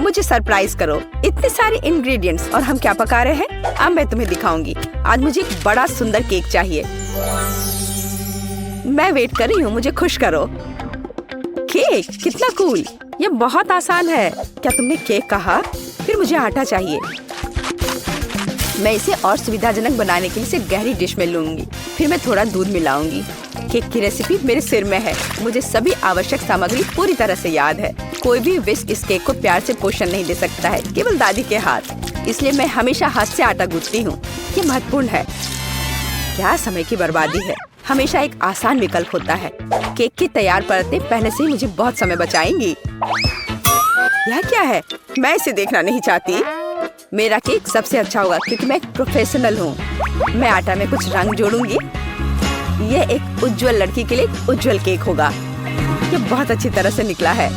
मुझे सरप्राइज करो। इतने सारे इंग्रेडिएंट्स और हम क्या पका रहे हैं, अब मैं तुम्हें दिखाऊंगी। आज मुझे एक बड़ा सुंदर केक चाहिए। मैं वेट कर रही हूँ, मुझे खुश करो। केक कितना कूल, ये बहुत आसान है। क्या तुमने केक कहा? फिर मुझे आटा चाहिए। मैं इसे और सुविधाजनक बनाने के लिए इसे गहरी डिश में लूंगी। फिर मैं थोड़ा दूध मिलाऊंगी। केक की रेसिपी मेरे सिर में है। मुझे सभी आवश्यक सामग्री पूरी तरह से याद है। कोई भी विस्क इस केक को प्यार से पोषण नहीं दे सकता है, केवल दादी के हाथ। इसलिए मैं हमेशा हाथ से आटा गूंथती हूँ। ये महत्वपूर्ण है। क्या समय की बर्बादी है, हमेशा एक आसान विकल्प होता है। केक की तैयार परतें पहले से ही मुझे बहुत समय बचाएंगी। यह क्या है? मैं इसे देखना नहीं चाहती। मेरा केक सबसे अच्छा होगा क्योंकि मैं एक प्रोफेशनल हूँ। मैं आटा में कुछ रंग जोड़ूंगी। यह एक उज्जवल लड़की के लिए एक उज्जवल केक होगा। ये बहुत अच्छी तरह से निकला है।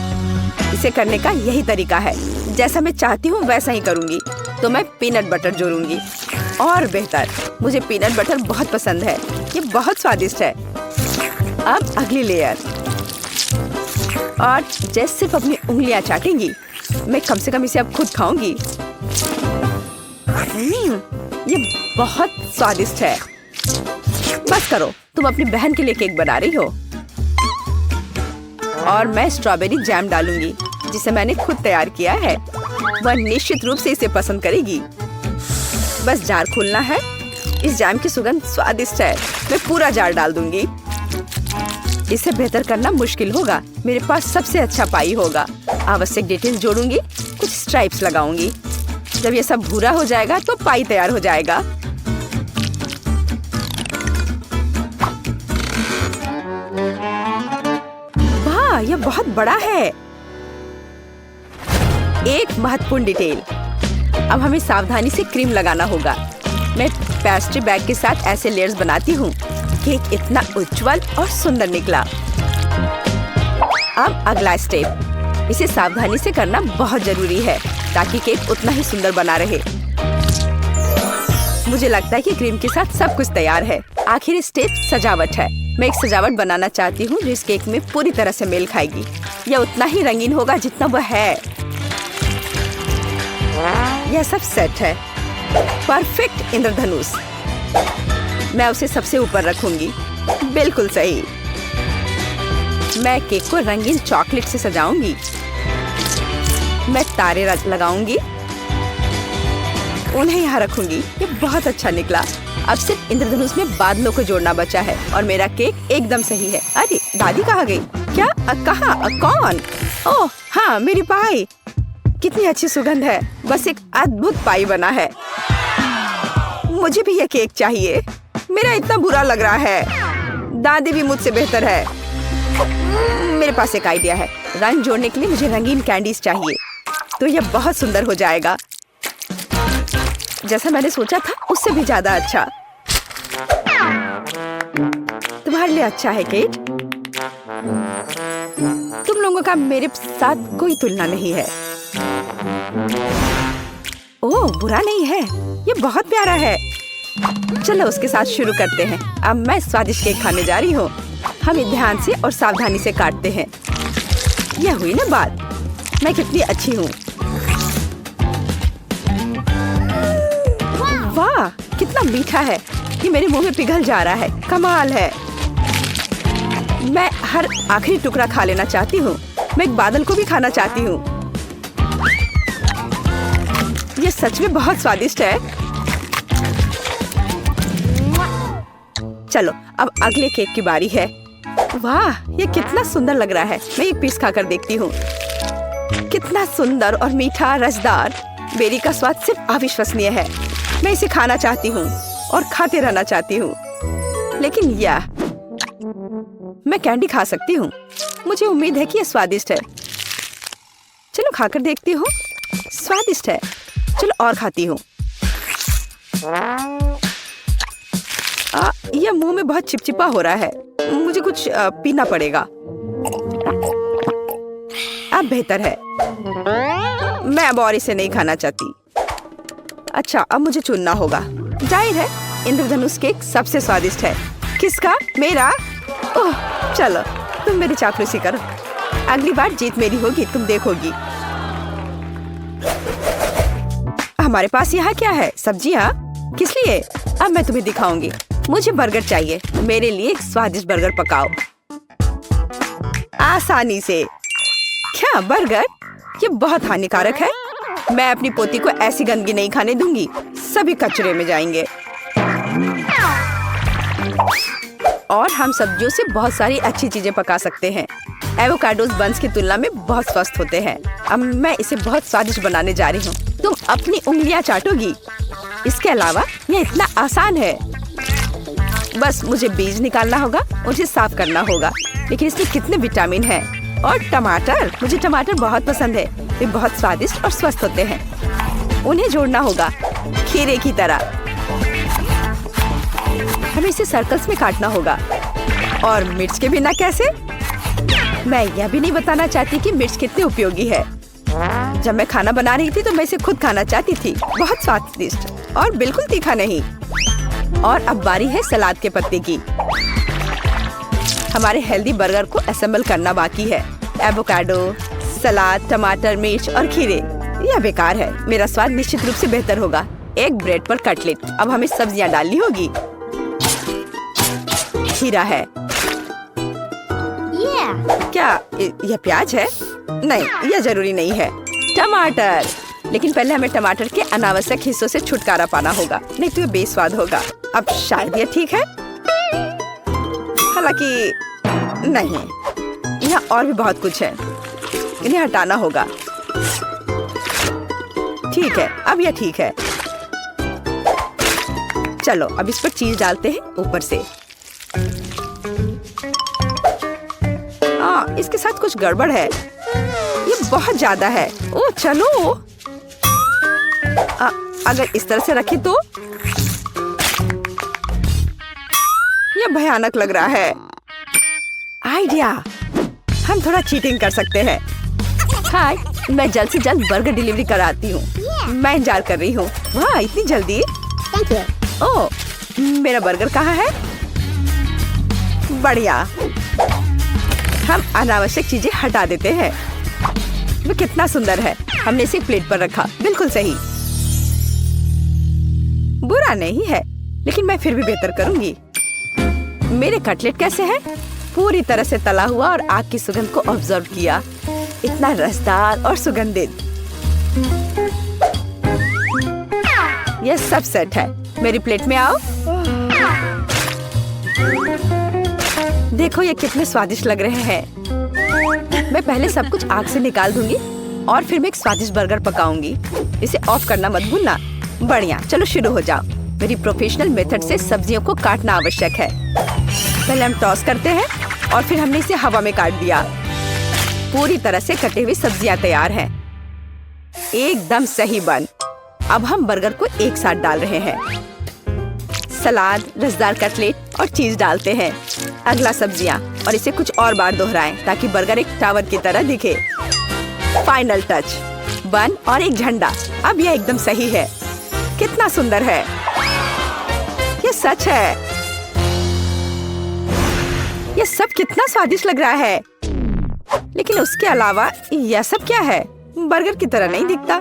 इसे करने का यही तरीका है। जैसा मैं चाहती हूँ वैसा ही करूँगी। तो मैं पीनट बटर जोड़ूंगी। और बेहतर, मुझे पीनट बटर बहुत पसंद है। ये बहुत स्वादिष्ट है। अब अगली लेयर, और जैसे सिर्फ अपनी उंगलियां चाटेंगी। मैं कम से कम इसे अब खुद खाऊंगी। ये बहुत स्वादिष्ट है। बस करो, तुम अपनी बहन के लिए केक बना रही हो। और मैं स्ट्रॉबेरी जैम डालूंगी जिसे मैंने खुद तैयार किया है। वह निश्चित रूप से इसे पसंद करेगी। बस जार खोलना है। इस जैम की सुगंध स्वादिष्ट है। मैं पूरा जार डाल दूंगी। इसे बेहतर करना मुश्किल होगा। मेरे पास सबसे अच्छा पाई होगा। आवश्यक डिटेल जोड़ूंगी, कुछ स्ट्राइप्स लगाऊंगी। जब ये सब भूरा हो जाएगा तो पाई तैयार हो जाएगा। वाह, यह बहुत बड़ा है। एक महत्वपूर्ण डिटेल, अब हमें सावधानी से क्रीम लगाना होगा। मैं पेस्ट्री बैग के साथ ऐसे लेयर्स बनाती हूँ। केक इतना उज्जवल और सुंदर निकला। अब अगला स्टेप, इसे सावधानी से करना बहुत जरूरी है ताकि केक उतना ही सुंदर बना रहे। मुझे लगता है कि क्रीम के साथ सब कुछ तैयार है। आखिरी स्टेप सजावट है। मैं एक सजावट बनाना चाहती हूँ जो इस केक में पूरी तरह से मेल खाएगी। यह उतना ही रंगीन होगा जितना वह है। यह सब सेट है। परफेक्ट इंद्रधनुष। मैं उसे सबसे ऊपर रखूंगी। बिल्कुल सही। मैं केक को रंगीन चॉकलेट से सजाऊंगी। मैं तारे लगाऊंगी, उन्हें यहाँ रखूंगी। ये बहुत अच्छा निकला। अब सिर्फ इंद्रधनुष में बादलों को जोड़ना बचा है और मेरा केक एकदम सही है। अरे, दादी कहाँ गई? क्या? कहाँ? कौन? ओह हाँ, मेरी पाई। कितनी अच्छी सुगंध है। बस एक अद्भुत पाई बना है। मुझे भी यह केक चाहिए। मेरा इतना बुरा लग रहा है। दादी भी मुझसे बेहतर है। मेरे पास एक आइडिया है। रंग जोड़ने के लिए मुझे रंगीन कैंडीज चाहिए। तो यह बहुत सुंदर हो जाएगा। जैसा मैंने सोचा था उससे भी ज्यादा अच्छा। तुम्हारे लिए अच्छा है केट। तुम लोगों का मेरे साथ कोई तुलना नहीं है। ओह, बुरा नहीं है। ये बहुत प्यारा है। चलो उसके साथ शुरू करते हैं। अब मैं स्वादिष्ट केक खाने जा रही हूँ। हम ध्यान से और सावधानी से काटते हैं। यह हुई ना बात। मैं कितनी अच्छी हूँ। वाह, कितना मीठा है। ये मेरे मुंह में पिघल जा रहा है। कमाल है। मैं हर आखिरी टुकड़ा खा लेना चाहती हूँ। मैं एक बादल को भी खाना चाहती हूँ। ये सच में बहुत स्वादिष्ट है। चलो अब अगले केक की बारी है। वाह, ये कितना सुंदर लग रहा है। मैं एक पीस खाकर देखती हूँ। कितना सुंदर और मीठा, रसदार। बेरी का स्वाद सिर्फ अविश्वसनीय है। मैं इसे खाना चाहती हूँ और खाते रहना चाहती हूँ। लेकिन यह, मैं कैंडी खा सकती हूँ। मुझे उम्मीद है कि यह स्वादिष्ट है। चलो खाकर देखती हूँ। स्वादिष्ट है। चलो और खाती हूँ। यह मुंह में बहुत चिपचिपा हो रहा है। मुझे कुछ पीना पड़ेगा। अब बेहतर है। मैं अब और इसे नहीं खाना चाहती। अच्छा, अब मुझे चुनना होगा। जाहिर है इंद्रधनुष केक सबसे स्वादिष्ट है। किसका? मेरा? ओह, चलो तुम मेरी चापलूसी करो। अगली बार जीत मेरी होगी, तुम देखोगी। हमारे पास यहाँ क्या है? सब्जियाँ? किस लिए? अब मैं तुम्हें दिखाऊंगी। मुझे बर्गर चाहिए। मेरे लिए एक स्वादिष्ट बर्गर पकाओ आसानी से। क्या बर्गर? ये बहुत हानिकारक है। मैं अपनी पोती को ऐसी गंदगी नहीं खाने दूंगी। सभी कचरे में जाएंगे। और हम सब्जियों से बहुत सारी अच्छी चीजें पका सकते हैं। एवोकाडोस बंस की तुलना में बहुत स्वस्थ होते हैं। अब मैं इसे बहुत स्वादिष्ट बनाने जा रही हूँ। तुम अपनी उंगलियां चाटोगी। इसके अलावा यह इतना आसान है। बस मुझे बीज निकालना होगा, उसे साफ करना होगा। लेकिन इसमें कितने विटामिन हैं। और टमाटर, मुझे टमाटर बहुत पसंद है। वे बहुत स्वादिष्ट और स्वस्थ होते हैं। उन्हें जोड़ना होगा खीरे की तरह। हमें इसे सर्कल्स में काटना होगा। और मिर्च के बिना कैसे? मैं यह भी नहीं बताना चाहती कि मिर्च कितनी उपयोगी है। जब मैं खाना बना रही थी तो मैं इसे खुद खाना चाहती थी। बहुत स्वादिष्ट और बिल्कुल तीखा नहीं। और अब बारी है सलाद के पत्ते की। हमारे हेल्दी बर्गर को असेंबल करना बाकी है। एवोकाडो, सलाद, टमाटर, मिर्च और खीरे। यह बेकार है। मेरा स्वाद निश्चित रूप से बेहतर होगा। एक ब्रेड पर कटलेट। अब हमें सब्जियां डालनी होगी। खीरा है। क्या यह प्याज है? नहीं, यह जरूरी नहीं है। टमाटर। लेकिन पहले हमें टमाटर के अनावश्यक हिस्सों से छुटकारा पाना होगा, नहीं तो यह बेस्वाद होगा। अब शायद यह ठीक है, हालांकि नहीं। यहाँ और भी बहुत कुछ है। इन्हें हटाना होगा। ठीक है, अब यह ठीक है। चलो अब इस पर चीज डालते हैं ऊपर से। हाँ, इसके साथ कुछ गड़बड़ है। ये बहुत ज्यादा है। ओह चलो, अगर इस तरह से रखे तो ये भयानक लग रहा है। आइडिया, हम थोड़ा चीटिंग कर सकते हैं। हाय, मैं जल्द से जल्द बर्गर डिलीवरी कराती हूँ। मैं इंतजार कर रही हूँ। वाह, इतनी जल्दी? ओह, मेरा बर्गर कहाँ है? बढ़िया। हम अनावश्यक चीजें हटा देते हैं। वो कितना सुंदर है। हमने इसे प्लेट पर रखा। बिल्कुल सही। बुरा नहीं है, लेकिन मैं फिर भी बेहतर करूंगी। मेरे कटलेट कैसे हैं? पूरी तरह से तला हुआ और आग की सुगंध को ऑब्जर्व किया। इतना रसदार और सुगंधित। यह सब सेट है। मेरी प्लेट में आओ। देखो ये कितने स्वादिष्ट लग रहे हैं। मैं पहले सब कुछ आग से निकाल दूंगी और फिर मैं एक स्वादिष्ट बर्गर पकाऊंगी। इसे ऑफ करना मत भूलना। बढ़िया, चलो शुरू हो जाओ। मेरी प्रोफेशनल मेथड से सब्जियों को काटना आवश्यक है। पहले हम टॉस करते हैं और फिर हमने इसे हवा में काट दिया। पूरी तरह से कटे हुए सब्जियां तैयार हैं। एकदम सही बन। अब हम बर्गर को एक साथ डाल रहे हैं। सलाद, रसदार कटलेट और चीज डालते हैं। अगला सब्जियां और इसे कुछ और बार दोहराएं ताकि बर्गर एक टावर की तरह दिखे। फाइनल टच, बन और एक झंडा। अब यह एकदम सही है। कितना सुंदर है। यह सच है। यह सब कितना स्वादिष्ट लग रहा है। लेकिन उसके अलावा यह सब क्या है? बर्गर की तरह नहीं दिखता।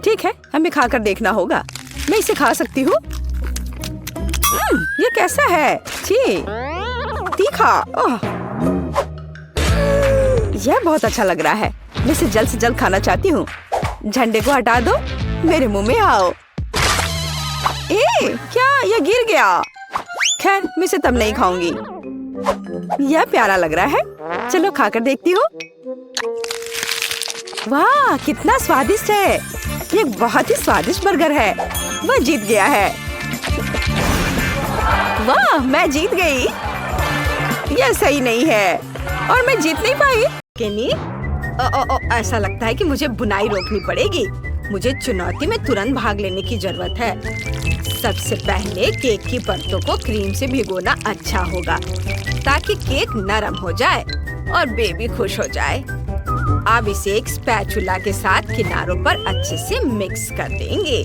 ठीक है, हमें खाकर देखना होगा। मैं इसे खा सकती हूँ। ये कैसा है? छी, तीखा। ओह, यह बहुत अच्छा लग रहा है। मैं इसे जल्द से जल्द खाना चाहती हूँ। झंडे को हटा दो। मेरे मुंह में आओ। क्या यह गिर गया? खैर, मैं इसे तब नहीं खाऊंगी। यह प्यारा लग रहा है। चलो खाकर देखती हूँ। वाह, कितना स्वादिष्ट है। ये बहुत ही स्वादिष्ट बर्गर है। वह जीत गया है। वाह, मैं जीत गई। यह सही नहीं है और मैं जीत नहीं पाई। केनी, ऐसा लगता है कि मुझे बुनाई रोकनी पड़ेगी। मुझे चुनौती में तुरंत भाग लेने की जरूरत है। सबसे पहले केक की परतों को क्रीम से भिगोना अच्छा होगा ताकि केक नरम हो जाए और बेबी खुश हो जाए। अब इसे एक स्पैचुला के साथ किनारों पर अच्छे से मिक्स कर देंगे।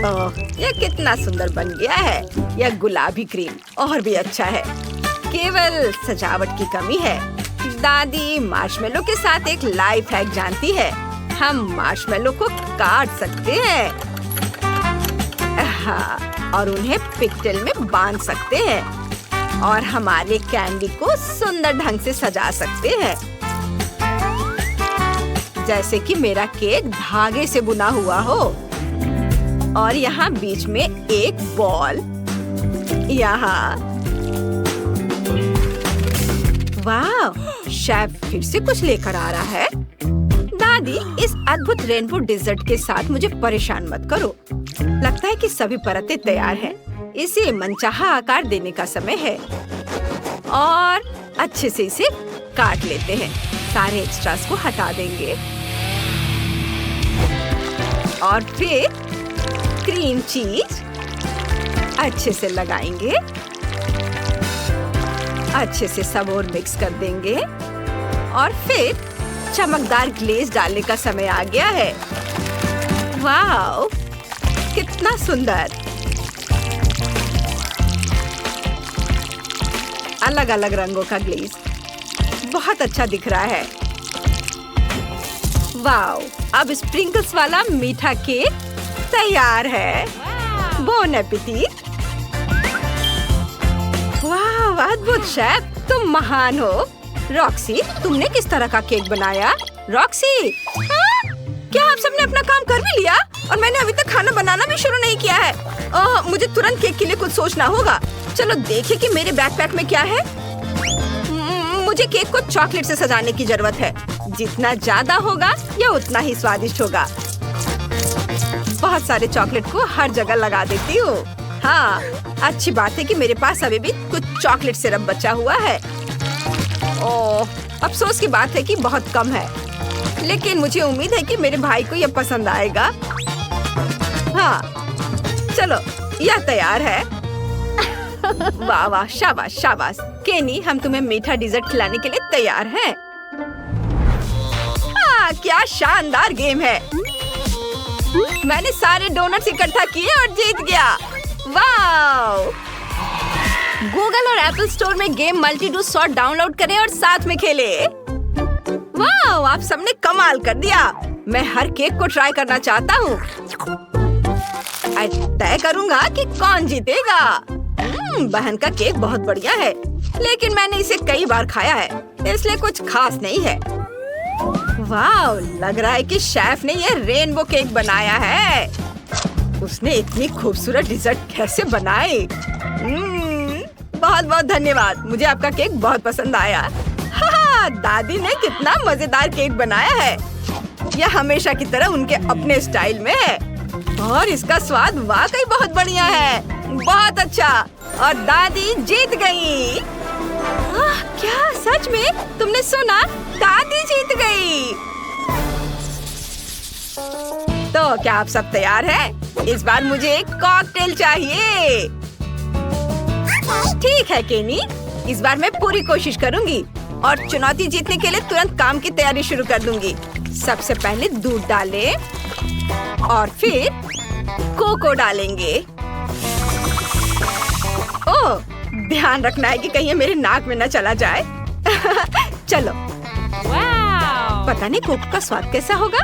ओह, यह कितना सुंदर बन गया है। यह गुलाबी क्रीम और भी अच्छा है। केवल सजावट की कमी है। दादी मार्शमेलो के साथ एक लाइफ हैक जानती है। हम मार्शमेलो को काट सकते हैं। हाँ, और उन्हें पिकटेल में बांध सकते हैं और हमारे कैंडी को सुंदर ढंग से सजा सकते हैं, जैसे कि मेरा केक धागे से बुना हुआ हो। और यहाँ बीच में एक बॉल, यहाँ। वाह, शेफ फिर से कुछ लेकर आ रहा है। दादी, इस अद्भुत रेनबो डिजर्ट के साथ मुझे परेशान मत करो। लगता है कि सभी परतें तैयार हैं। इसे मनचाहा आकार देने का समय है और अच्छे से इसे काट लेते हैं। सारे एक्स्ट्रास को हटा देंगे और फिर क्रीम चीज अच्छे से लगाएंगे। अच्छे से सब और मिक्स कर देंगे और फिर चमकदार ग्लेज डालने का समय आ गया है। वाह, कितना सुंदर! अलग अलग रंगों का ग्लेज बहुत अच्छा दिख रहा है। वाह, अब स्प्रिंकल्स वाला मीठा केक तैयार है। Bone appétit! वाह, अद्भुत शेफ, तुम महान हो। रॉक्सी, तुमने किस तरह का केक बनाया? रॉक्सी, हाँ? क्या आप सबने अपना काम कर भी लिया? और मैंने अभी तक खाना बनाना भी शुरू नहीं किया है। मुझे तुरंत केक के लिए कुछ सोचना होगा। चलो देखें कि मेरे बैकपैक में क्या है। मुझे केक को चॉकलेट से सजाने की जरूरत है। जितना ज्यादा होगा यह उतना ही स्वादिष्ट होगा। बहुत सारे चॉकलेट को हर जगह लगा देती हूँ। हाँ, अच्छी बात है कि मेरे पास अभी भी कुछ चॉकलेट सिरप बचा हुआ है। ओह, अफसोस की बात है कि बहुत कम है, लेकिन मुझे उम्मीद है कि मेरे भाई को यह पसंद आएगा। हाँ, चलो, यह तैयार है। वाह वाह, शाबाश शाबाश। केनी, हम तुम्हें मीठा डिजर्ट खिलाने के लिए तैयार हैं। हाँ, क्या शानदार गेम है। मैंने सारे डोनट्स इकट्ठा किए और जीत गया। वाह! गूगल और एप्पल स्टोर में गेम मल्टी-डू सॉर्ट डाउनलोड करें और साथ में खेलें। वाह, आप सबने कमाल कर दिया। मैं हर केक को ट्राई करना चाहता हूँ। तय करूँगा कि कौन जीतेगा। बहन का केक बहुत बढ़िया है, लेकिन मैंने इसे कई बार खाया है, इसलिए कुछ खास नहीं है। वाह, लग रहा है कि शेफ ने ये रेनबो केक बनाया है। उसने इतनी खूबसूरत डिजर्ट कैसे बनाई? बहुत बहुत धन्यवाद, मुझे आपका केक बहुत पसंद आया। हाँ, दादी ने कितना मजेदार केक बनाया है। यह हमेशा की तरह उनके अपने स्टाइल में है और इसका स्वाद वाकई बहुत बढ़िया है। बहुत अच्छा, और दादी जीत गई। क्या सच में? तुमने सुना? दादी जीत गई। तो क्या आप सब तैयार हैं? इस बार मुझे एक कॉकटेल चाहिए। ठीक है केनी, इस बार मैं पूरी कोशिश करूंगी और चुनौती जीतने के लिए तुरंत काम की तैयारी शुरू कर दूंगी। सबसे पहले दूध डालें और फिर कोको डालेंगे। ओह, ध्यान रखना है कि कहीं ये मेरे नाक में न चला जाए। चलो। पता नहीं कोको का स्वाद कैसा होगा।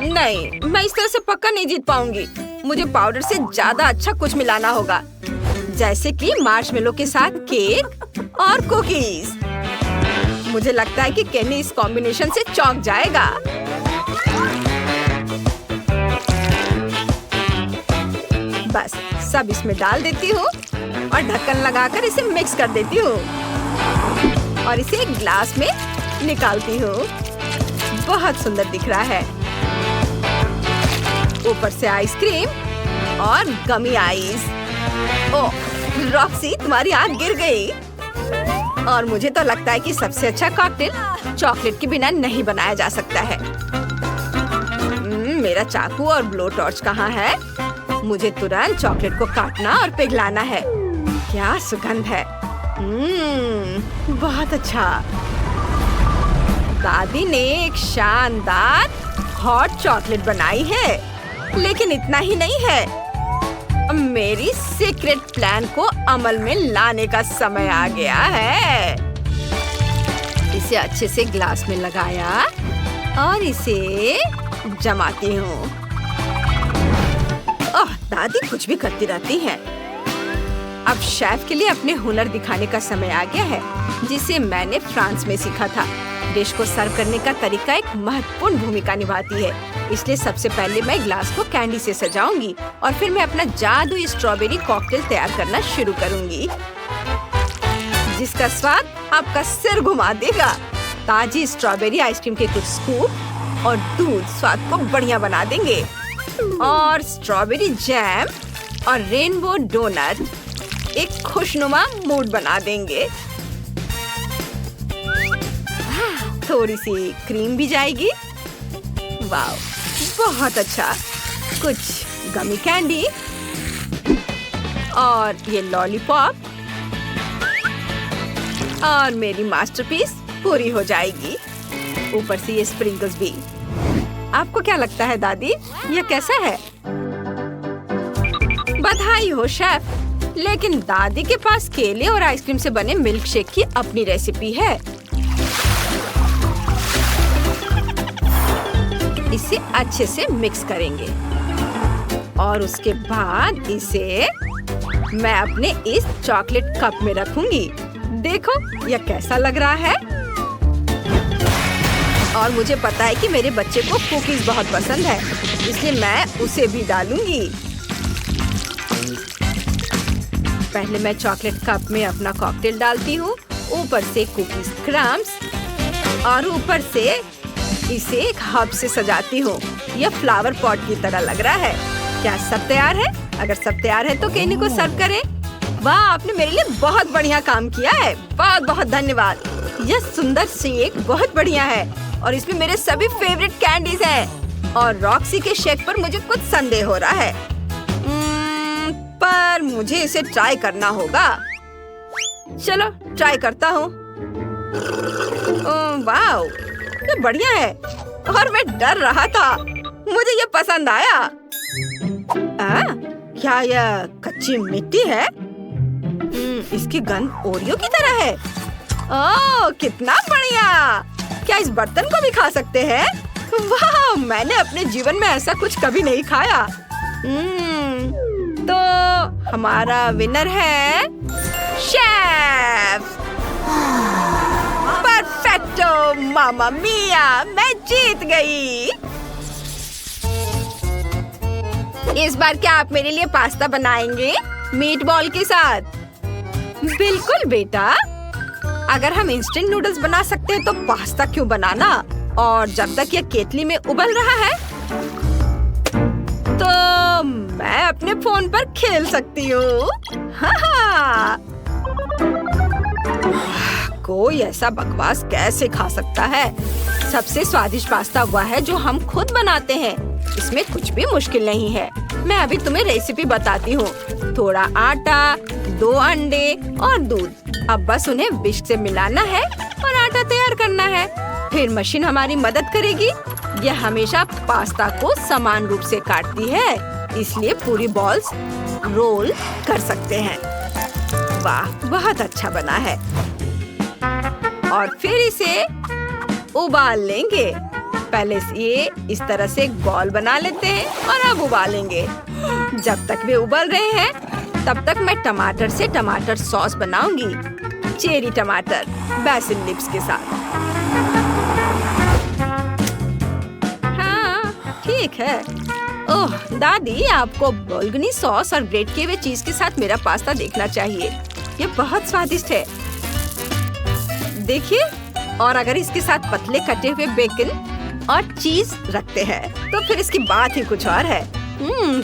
नहीं, मैं इस तरह से पक्का नहीं जीत पाऊंगी। मुझे पाउडर से ज्यादा अच्छा कुछ मिलाना होगा, जैसे कि मार्शमेलो के साथ केक और कुकीज। मुझे लगता है कि केनी इस कॉम्बिनेशन से चौंक जाएगा। बस सब इसमें डाल देती हूँ और ढक्कन लगाकर इसे मिक्स कर देती हूँ और इसे एक ग्लास में निकालती हूँ। बहुत सुंदर दिख रहा है। ऊपर से आइसक्रीम और गमी आइस। ओह, रॉक्सी, तुम्हारी आंख गिर गई। और मुझे तो लगता है कि सबसे अच्छा कॉकटेल चॉकलेट के बिना नहीं बनाया जा सकता है। मेरा चाकू और ब्लो टॉर्च कहाँ है? मुझे तुरंत चॉकलेट को काटना और पिघलाना है। क्या सुगंध है। बहुत अच्छा। दादी ने एक शानदार हॉट चॉकलेट बनाई है, लेकिन इतना ही नहीं है। मेरी सीक्रेट प्लान को अमल में लाने का समय आ गया है। इसे अच्छे से ग्लास में लगाया और इसे जमाती हूँ। ओह, दादी कुछ भी करती रहती हैं। अब शेफ के लिए अपने हुनर दिखाने का समय आ गया है, जिसे मैंने फ्रांस में सीखा था। डिश को सर्व करने का तरीका एक महत्वपूर्ण भूमिका निभाती है, इसलिए सबसे पहले मैं ग्लास को कैंडी से सजाऊंगी और फिर मैं अपना जादुई स्ट्रॉबेरी कॉकटेल तैयार करना शुरू करूंगी, जिसका स्वाद आपका सिर घुमा देगा। ताजी स्ट्रॉबेरी आइसक्रीम के कुछ स्कूप और दूध स्वाद को बढ़िया बना देंगे, और स्ट्रॉबेरी जैम और रेनबो डोनट एक खुशनुमा मूड बना देंगे। थोड़ी सी क्रीम भी जाएगी। वाह, बहुत अच्छा। कुछ गमी कैंडी और ये लॉलीपॉप, और मेरी मास्टरपीस पूरी हो जाएगी। ऊपर से ये स्प्रिंकल्स भी। आपको क्या लगता है दादी, ये कैसा है? बधाई हो शेफ, लेकिन दादी के पास केले और आइसक्रीम से बने मिल्क शेक की अपनी रेसिपी है। इसे अच्छे से मिक्स करेंगे और उसके बाद इसे मैं अपने इस चॉकलेट कप में रखूंगी। देखो यह कैसा लग रहा है। और मुझे पता है कि मेरे बच्चे को कुकीज बहुत पसंद है, इसलिए मैं उसे भी डालूंगी। पहले मैं चॉकलेट कप में अपना कॉकटेल डालती हूँ, ऊपर से कुकीज क्रम्स, और ऊपर से इसे एक हब से सजाती हूँ। यह फ्लावर पॉट की तरह लग रहा है। क्या सब तैयार है? अगर सब तैयार है तो केनी को सर्व करें। वाह, आपने मेरे लिए बहुत बढ़िया काम किया है। बहुत बहुत धन्यवाद। यह सुंदर शेक बहुत बढ़िया है और इसमें मेरे सभी फेवरेट कैंडीज हैं। और रॉक्सी के शेक पर मुझे कुछ संदेह हो रहा है, पर मुझे इसे ट्राई करना होगा। चलो ट्राई करता हूँ। वाह, ये बढ़िया है और मैं डर रहा था। मुझे ये पसंद आया। क्या यह कच्ची मिट्टी है? इसकी गंध ओरियो की तरह है। ओह, कितना बढ़िया। क्या इस बर्तन को भी खा सकते हैं? वाह, मैंने अपने जीवन में ऐसा कुछ कभी नहीं खाया। तो हमारा विनर है शेफ। परफेक्टो, मामा मिया, मैं जीत गई। इस बार क्या आप मेरे लिए पास्ता बनाएंगे मीट बॉल के साथ? बिल्कुल बेटा, अगर हम इंस्टेंट नूडल्स बना सकते हैं तो पास्ता क्यों बनाना। और जब तक ये केतली में उबल रहा है तो मैं अपने फोन पर खेल सकती हूँ। हाँ, कोई ऐसा बकवास कैसे खा सकता है? सबसे स्वादिष्ट पास्ता वह है जो हम खुद बनाते हैं। इसमें कुछ भी मुश्किल नहीं है। मैं अभी तुम्हें रेसिपी बताती हूँ। थोड़ा आटा, 2 अंडे और दूध। अब बस उन्हें विस्क से मिलाना है और आटा तैयार करना है। फिर मशीन हमारी मदद करेगी। यह हमेशा पास्ता को समान रूप से काटती है, इसलिए पूरी बॉल्स रोल कर सकते हैं। वाह, बहुत अच्छा बना है। और फिर इसे उबाल लेंगे। पहले ये इस तरह से एक बॉल बना लेते हैं और अब उबालेंगे। जब तक वे उबल रहे हैं तब तक मैं टमाटर से टमाटर सॉस बनाऊंगी। चेरी टमाटर बेसिल लिप्स के साथ। हाँ, ठीक है। ओह दादी, आपको बोल्गनी सॉस और ग्रेट किए हुए चीज के साथ मेरा पास्ता देखना चाहिए। ये बहुत स्वादिष्ट है। देखिए, और अगर इसके साथ पतले कटे हुए बेकन और चीज रखते हैं तो फिर इसकी बात ही कुछ और है।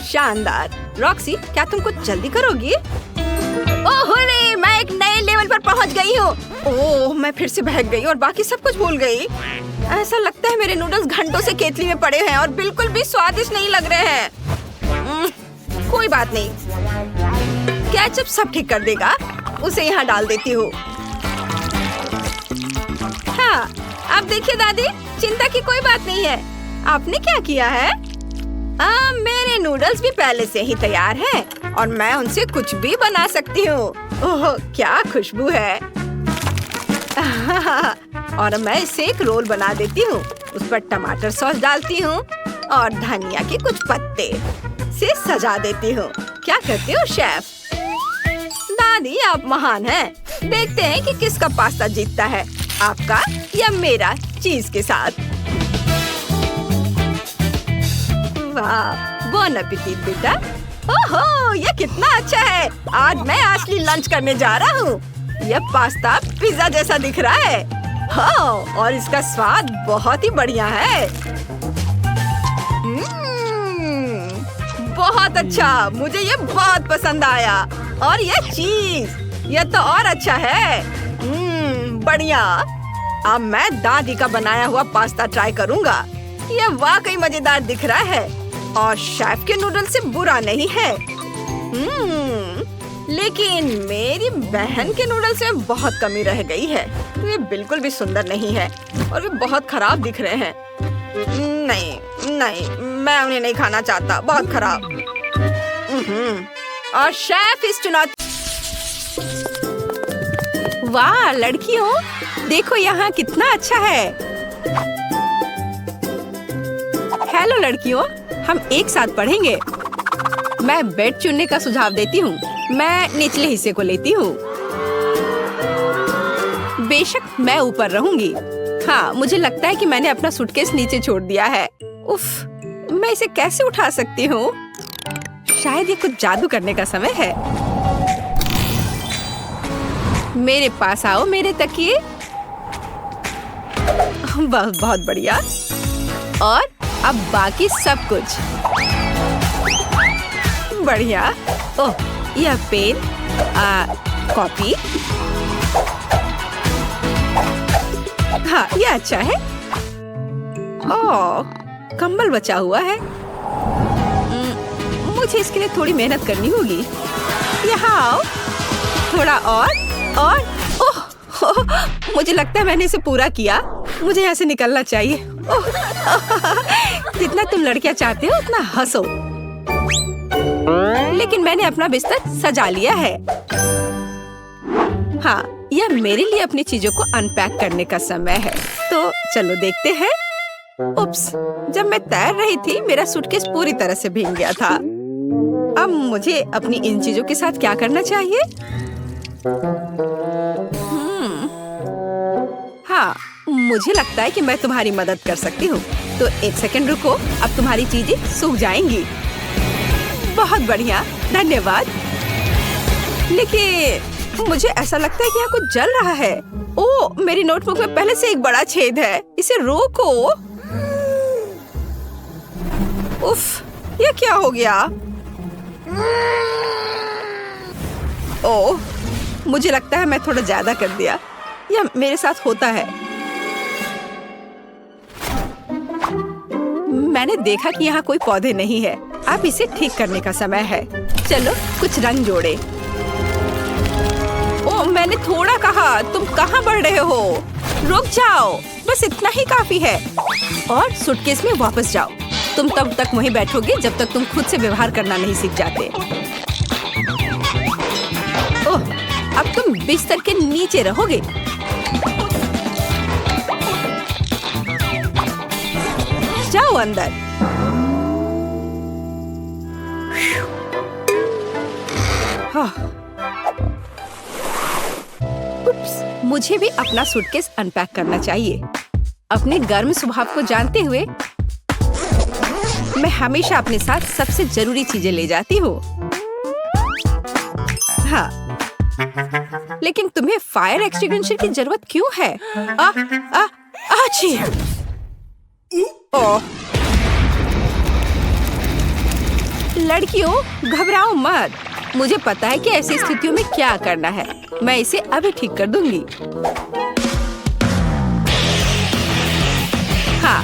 शानदार। रॉक्सी, क्या तुम कुछ जल्दी करोगी? ओह रे, मैं एक नए लेवल पर पहुंच गई हूँ। ओह, मैं फिर से बहक गई और बाकी सब कुछ भूल गई। ऐसा लगता है मेरे नूडल्स घंटों से केतली में पड़े हैं और बिल्कुल भी स्वादिष्ट नहीं लग रहे हैं। कोई बात नहीं, केचप सब ठीक कर देगा। उसे यहाँ डाल देती हूँ। हाँ, अब देखिए दादी, चिंता की कोई बात नहीं है। आपने क्या किया है? मेरे नूडल्स भी पहले से ही तैयार हैं और मैं उनसे कुछ भी बना सकती हूँ। ओह, क्या खुशबू है। और मैं इसे एक रोल बना देती हूँ। उस पर टमाटर सॉस डालती हूँ और धनिया के कुछ पत्ते से सजा देती हूँ। क्या करते हो शेफ? दादी आप महान हैं। देखते हैं कि किसका पास्ता जीतता है, आपका या मेरा चीज के साथ। वाह, बोन एपेटिट बेटा। ओहो, ये कितना अच्छा है। आज मैं असली लंच करने जा रहा हूँ। यह पास्ता पिज्जा जैसा दिख रहा है। हाँ, और इसका स्वाद बहुत ही बढ़िया है। बहुत अच्छा, मुझे ये बहुत पसंद आया। और ये चीज, ये तो और अच्छा है। बढ़िया। अब मैं दादी का बनाया हुआ पास्ता ट्राई करूँगा। ये वाकई मजेदार दिख रहा है और शेफ के नूडल से बुरा नहीं है। लेकिन मेरी बहन के नूडल्स में बहुत कमी रह गई है। ये बिल्कुल भी सुंदर नहीं है और वे बहुत खराब दिख रहे हैं। नहीं नहीं, मैं उन्हें नहीं खाना चाहता। बहुत खराब। और शेफ इस चुनौती। वाह लड़कियों, देखो यहाँ कितना अच्छा है। हेलो लड़कियों, हम एक साथ पढ़ेंगे। मैं बेड चुनने का सुझाव देती हूँ। मैं निचले हिस्से को लेती हूँ। बेशक मैं ऊपर रहूंगी। हाँ, मुझे लगता है कि मैंने अपना सूटकेस नीचे छोड़ दिया है। उफ, मैं इसे कैसे उठा सकती हूँ? शायद ये कुछ जादू करने का समय है। मेरे पास आओ मेरे तकिए। बहुत बढ़िया। और अब बाकी सब कुछ बढ़िया। ओह, यह पेन, कॉपी। हाँ, यह अच्छा है। ओह, कंबल बचा हुआ है। मुझे इसके लिए थोड़ी मेहनत करनी होगी। यहाँ आओ, थोड़ा और ओह, मुझे लगता है मैंने इसे पूरा किया। मुझे यहाँ से निकलना चाहिए। जितना तुम लड़कियाँ चाहते हो उतना हंसो। लेकिन मैंने अपना बिस्तर सजा लिया है। हाँ, यह मेरे लिए अपनी चीजों को अनपैक करने का समय है। तो चलो देखते हैं। उप्स, जब मैं तैर रही थी मेरा सूटकेस पूरी तरह से भीग गया था। अब मुझे अपनी इन चीजों के साथ क्या करना चाहिए? हाँ, मुझे लगता है कि मैं तुम्हारी मदद कर सकती हूँ। तो एक सेकंड रुको, अब तुम्हारी चीजें सूख जाएंगी। बहुत बढ़िया, धन्यवाद। लेकिन मुझे ऐसा लगता है कि यहाँ कुछ जल रहा है। ओह, मेरी नोटबुक में पहले से एक बड़ा छेद है। इसे रोको। उफ, ये क्या हो गया? ओह, मुझे लगता है मैं थोड़ा ज्यादा कर दिया। यह मेरे साथ होता है। मैंने देखा कि यहाँ कोई पौधे नहीं है। अब इसे ठीक करने का समय है। चलो कुछ रंग जोड़े। ओह, मैंने थोड़ा कहा। तुम कहाँ बढ़ रहे हो? रुक जाओ, बस इतना ही काफी है। और सूटकेस में वापस जाओ। तुम तब तक वहीं बैठोगे जब तक तुम खुद से व्यवहार करना नहीं सीख जाते। ओह, अब तुम बिस्तर के नीचे रहोगे। जाओ अंदर। उप्स, मुझे भी अपना सूटकेस अनपैक करना चाहिए। अपने गर्म स्वभाव को जानते हुए मैं हमेशा अपने साथ सबसे जरूरी चीजें ले जाती हूँ। हाँ, लेकिन तुम्हें फायर एक्सटिंग्विशर की जरूरत क्यों है? आची! ओह, लड़कियों घबराओ मत। मुझे पता है कि ऐसी स्थितियों में क्या करना है। मैं इसे अभी ठीक कर दूंगी। हाँ,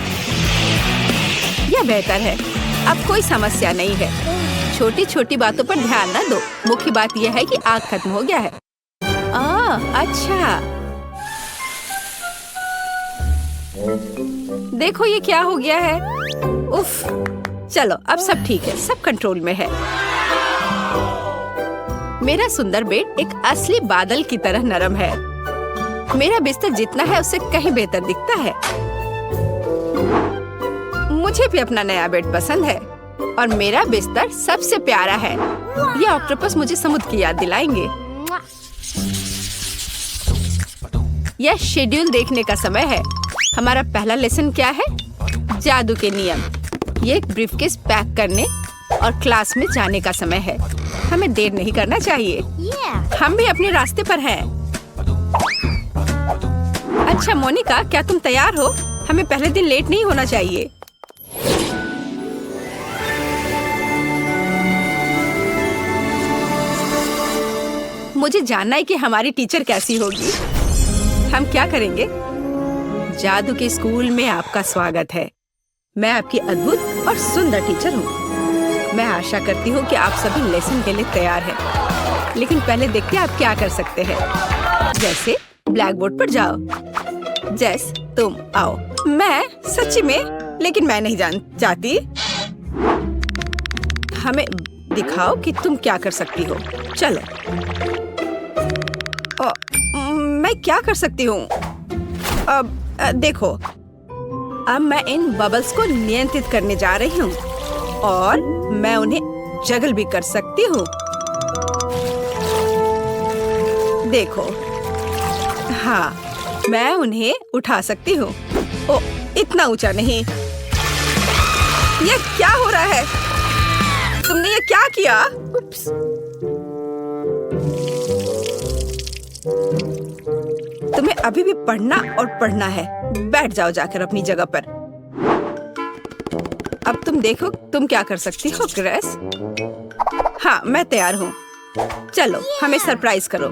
यह बेहतर है। अब कोई समस्या नहीं है। छोटी छोटी बातों पर ध्यान न दो। मुख्य बात यह है कि आग खत्म हो गया है। अच्छा, देखो ये क्या हो गया है। उफ, चलो अब सब ठीक है, सब कंट्रोल में है। मेरा सुंदर बेड एक असली बादल की तरह नरम है। मेरा बिस्तर जितना है उससे कहीं बेहतर दिखता है। मुझे भी अपना नया बेड पसंद है और मेरा बिस्तर सबसे प्यारा है। ये ऑक्टोपस मुझे समुद्र की याद दिलाएंगे। यह शेड्यूल देखने का समय है। हमारा पहला लेसन क्या है? जादू के नियम। ये एक ब्रीफकेस पैक करने और क्लास में जाने का समय है। हमें देर नहीं करना चाहिए। हम भी अपने रास्ते पर हैं। अच्छा मोनिका, क्या तुम तैयार हो? हमें पहले दिन लेट नहीं होना चाहिए। मुझे जानना है कि हमारी टीचर कैसी होगी। हम क्या करेंगे? जादू के स्कूल में आपका स्वागत है। मैं आपकी अद्भुत और सुंदर टीचर हूँ। मैं आशा करती हूँ कि आप सभी लेसन के लिए तैयार हैं। लेकिन पहले देखते हैं आप क्या कर सकते हैं। जैसे ब्लैक बोर्ड पर जाओ। जेस, तुम आओ। मैं सच्ची में, लेकिन मैं नहीं चाहती। हमें दिखाओ कि तुम क्या कर सकती हो। चलो। मैं क्या कर सकती हूँ? अब देखो, अब मैं इन बबल्स को नियंत्रित करने जा रही हूँ और मैं उन्हें जगल भी कर सकती हूँ। देखो, हाँ, मैं उन्हें उठा सकती हूँ। ओ, इतना ऊंचा नहीं। ये क्या हो रहा है? तुमने ये क्या किया? उप्स। तुम्हें अभी भी पढ़ना और पढ़ना है। बैठ जाओ जाकर अपनी जगह पर। अब तुम देखो तुम क्या कर सकती हो ग्रेस। हाँ, मैं तैयार हूँ। चलो, हमें सरप्राइज करो।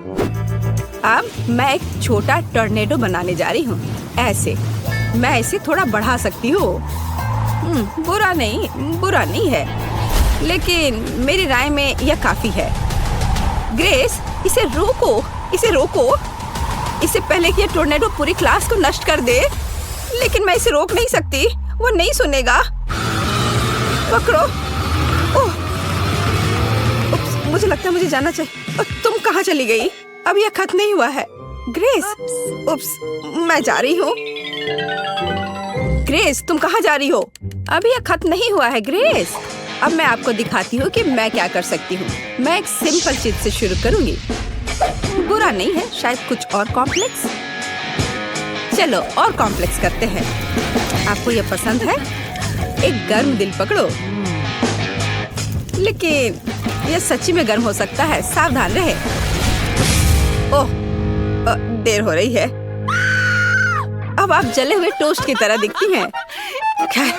अब मैं एक छोटा टॉर्नेडो बनाने जा रही हूँ। ऐसे मैं इसे थोड़ा बढ़ा सकती हूँ। बुरा नहीं है, लेकिन मेरी राय में यह काफी है। ग्रेस, इसे रोको। इससे पहले कि ये टॉर्नेडो पूरी क्लास को नष्ट कर दे। लेकिन मैं इसे रोक नहीं सकती, वो नहीं सुनेगा। पकड़ो। ओह, मुझे लगता है मुझे जाना चाहिए। तुम कहाँ चली गई? अब यह खत्म नहीं हुआ है। ग्रेस, मैं जा रही हूँ। ग्रेस, तुम कहाँ जा रही हो? अभी यह खत्म नहीं हुआ है ग्रेस। अब मैं आपको दिखाती हूँ कि मैं क्या कर सकती हूँ। मैं एक सिंपल चीज से शुरू करूँगी। बुरा नहीं है, शायद कुछ और कॉम्प्लेक्स। चलो और कॉम्प्लेक्स करते हैं। आपको ये पसंद है? एक गर्म दिल पकड़ो। लेकिन यह सच्ची में गर्म हो सकता है, सावधान रहे। ओह, देर हो रही है। अब आप जले हुए टोस्ट की तरह दिखती हैं। खैर,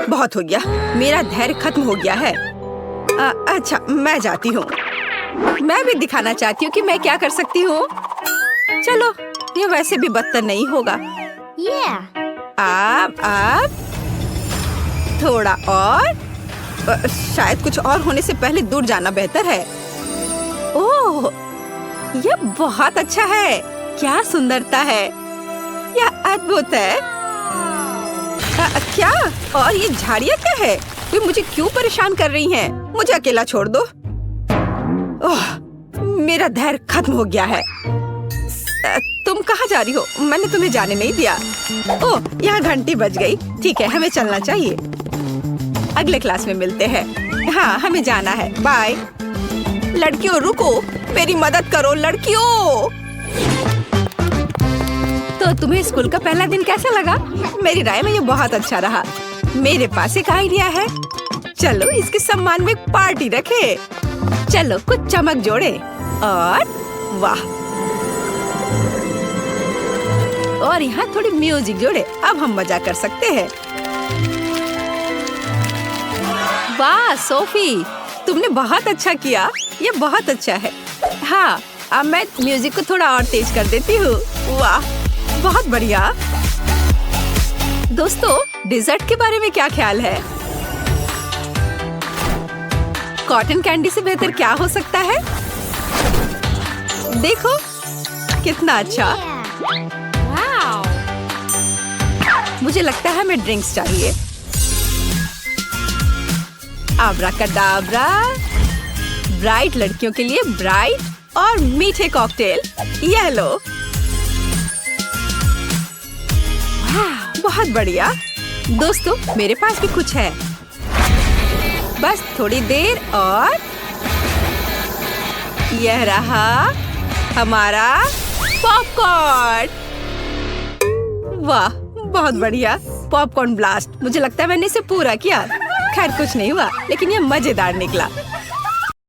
बहुत हो गया। मेरा धैर्य खत्म हो गया है। अच्छा, मैं जाती हूँ। मैं भी दिखाना चाहती हूँ कि मैं क्या कर सकती हूँ। चलो, ये वैसे भी बदतर नहीं होगा। आप थोड़ा और। शायद कुछ और होने से पहले दूर जाना बेहतर है। ओह, यह बहुत अच्छा है। क्या सुंदरता है। यह अद्भुत है। क्या? और ये झाड़ियाँ क्या है? वे मुझे क्यों परेशान कर रही हैं? मुझे अकेला छोड़ दो। ओह, मेरा धैर्य खत्म हो गया है। तुम कहाँ जा रही हो? मैंने तुम्हें जाने नहीं दिया। ओह, यहाँ घंटी बज गई। ठीक है, हमें चलना चाहिए। अगले क्लास में मिलते हैं। हाँ, हमें जाना है। बाय। लड़कियों, रुको, मेरी मदद करो लड़कियों। तो तुम्हें स्कूल का पहला दिन कैसा लगा? मेरी राय में ये बहुत अच्छा रहा। मेरे पास एक आइडिया है। चलो, इसके सम्मान में एक पार्टी रखे। चलो, कुछ चमक जोड़े और वाह, और यहाँ थोड़ी म्यूजिक जोड़े। अब हम मजा कर सकते हैं। वाह सोफी, तुमने बहुत अच्छा किया। ये बहुत अच्छा है। हाँ, अब मैं म्यूजिक को थोड़ा और तेज कर देती हूँ। वाह, बहुत बढ़िया। दोस्तों, डिजर्ट के बारे में क्या ख्याल है? कॉटन कैंडी से बेहतर क्या हो सकता है? देखो कितना अच्छा। मुझे लगता है हमें ड्रिंक्स चाहिए। आब्राकाडाब्रा। ब्राइट लड़कियों के लिए ब्राइट और मीठे कॉकटेल। यह लो। बहुत बढ़िया। दोस्तों, मेरे पास भी कुछ है। बस थोड़ी देर और यह रहा हमारा पॉपकॉर्न। वाह, बहुत बढ़िया। Popcorn blast. मुझे लगता है मैंने इसे पूरा किया। खैर कुछ नहीं हुआ, लेकिन यह मजेदार निकला।